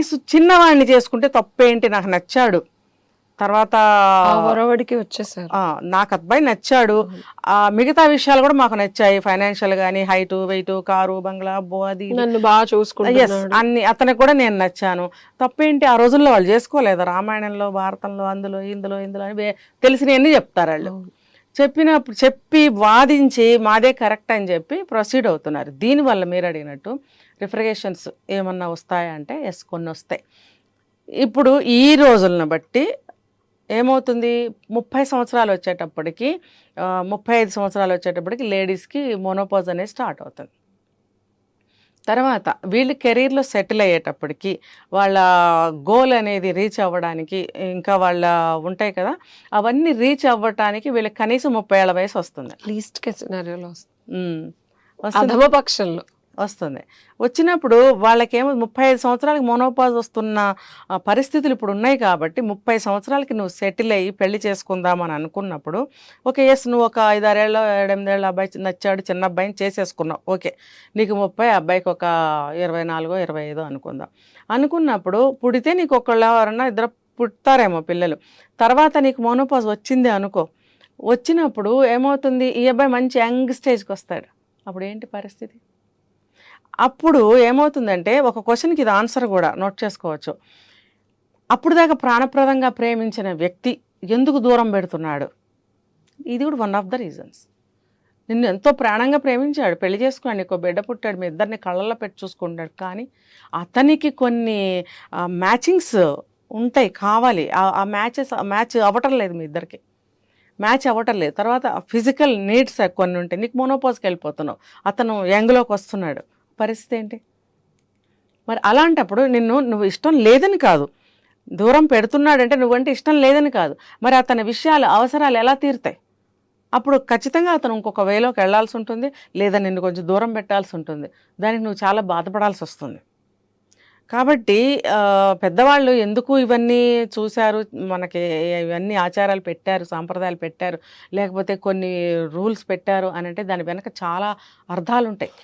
వయసు చిన్నవాడిని చేసుకుంటే తప్పేంటి, నాకు నచ్చాడు, తర్వాత ఒరవడికి వచ్చేసారు. నాకు అబ్బాయి నచ్చాడు, మిగతా విషయాలు కూడా మాకు నచ్చాయి, ఫైనాన్షియల్ గానీ, హైట్ వెయిట్, కారు బంగ్లా, అబ్బో అది నన్ను బాగా చూసుకుంటున్నాడు, అన్ని అతనికి కూడా నేను నచ్చాను, తప్పేంటి? ఆ రోజుల్లో వాళ్ళు చేసుకోలేదు, రామాయణంలో భారతంలో అందులో ఇందులో అని తెలిసినవన్నీ చెప్తారు వాళ్ళు. చెప్పినప్పుడు చెప్పి వాదించి మాదే కరెక్ట్ అని చెప్పి ప్రొసీడ్ అవుతున్నారు. దీనివల్ల మీరు అడిగినట్టు రిఫ్రిగేషన్స్ ఏమన్నా వస్తాయా అంటే ఎస్, కొన్ని వస్తాయి. ఇప్పుడు ఈ రోజులను బట్టి ఏమవుతుంది, 30 సంవత్సరాలు వచ్చేటప్పటికి 35 సంవత్సరాలు వచ్చేటప్పటికి లేడీస్కి మోనోపాజ్ అనేది స్టార్ట్ అవుతుంది. తర్వాత వీళ్ళు కెరీర్లో సెటిల్ అయ్యేటప్పటికి వాళ్ళ గోల్ అనేది రీచ్ అవ్వడానికి, ఇంకా వాళ్ళ ఉంటాయి కదా, అవన్నీ రీచ్ అవ్వటానికి వీళ్ళకి కనీసం 30 ఏళ్ల వయసు వస్తుంది. లీస్ట్ కేస్ సినారియోలో వస్తుంది. అధమ పక్షంలో వస్తుంది. వచ్చినప్పుడు వాళ్ళకేమో 35 సంవత్సరాలకి మోనోపాజ్ వస్తున్న పరిస్థితులు ఇప్పుడు ఉన్నాయి కాబట్టి 30 సంవత్సరాలకి నువ్వు సెటిల్ అయ్యి పెళ్లి చేసుకుందామని అనుకున్నప్పుడు ఓకే, ఎస్, నువ్వు ఒక 5-6 ఏళ్ళ 7-8 అబ్బాయి నచ్చాడు, చిన్న అబ్బాయిని చేసేసుకున్నావు, ఓకే, నీకు 30, అబ్బాయికి ఒక 24-25 అనుకుందాం. అనుకున్నప్పుడు పుడితే నీకు ఒకళ్ళు ఎవరన్నా ఇద్దరు పుడతారేమో పిల్లలు, తర్వాత నీకు మోనోపాజ్ వచ్చింది అనుకో, వచ్చినప్పుడు ఏమవుతుంది, ఈ అబ్బాయి మంచి యంగ్ స్టేజ్కి వస్తాడు, అప్పుడు ఏంటి పరిస్థితి? అప్పుడు ఏమవుతుందంటే ఒక క్వశ్చన్కి ఇది ఆన్సర్ కూడా నోట్ చేసుకోవచ్చు. అప్పుడు దాకా ప్రాణప్రదంగా ప్రేమించిన వ్యక్తి ఎందుకు దూరం పెడుతున్నాడు? ఇది కూడా వన్ ఆఫ్ ద రీజన్స్. నిన్ను ఎంతో ప్రాణంగా ప్రేమించాడు, పెళ్లి చేసుకున్నాడు, నీకు బిడ్డ పుట్టాడు, మీ ఇద్దరిని కళ్ళల్లో పెట్టి చూసుకుంటాడు, కానీ అతనికి కొన్ని మ్యాచింగ్స్ ఉంటాయి, కావాలి, ఆ మ్యాచ్ అవ్వటం లేదు, మీ ఇద్దరికి మ్యాచ్ అవ్వటం లేదు. తర్వాత ఫిజికల్ నీడ్స్ కొన్ని ఉంటాయి, నీకు మోనోపాజ్కి వెళ్ళిపోతున్నావు, అతను యంగ్లోకి వస్తున్నాడు, పరిస్థితి ఏంటి? మరి అలాంటప్పుడు నువ్వు ఇష్టం లేదని కాదు, దూరం పెడుతున్నాడంటే నువ్వంటే ఇష్టం లేదని కాదు, మరి అతని విషయాలు అవసరాలు ఎలా తీరుతాయి? అప్పుడు ఖచ్చితంగా అతను ఇంకొక వేలోకి వెళ్లాల్సి ఉంటుంది, లేదా నిన్ను కొంచెం దూరం పెట్టాల్సి ఉంటుంది, దానికి నువ్వు చాలా బాధపడాల్సి వస్తుంది. కాబట్టి పెద్దవాళ్ళు ఎందుకు ఇవన్నీ చూశారు, మనకి ఇవన్నీ ఆచారాలు పెట్టారు, సాంప్రదాయాలు పెట్టారు, లేకపోతే కొన్ని రూల్స్ పెట్టారు అని అంటే దాని వెనక చాలా అర్థాలు ఉంటాయి.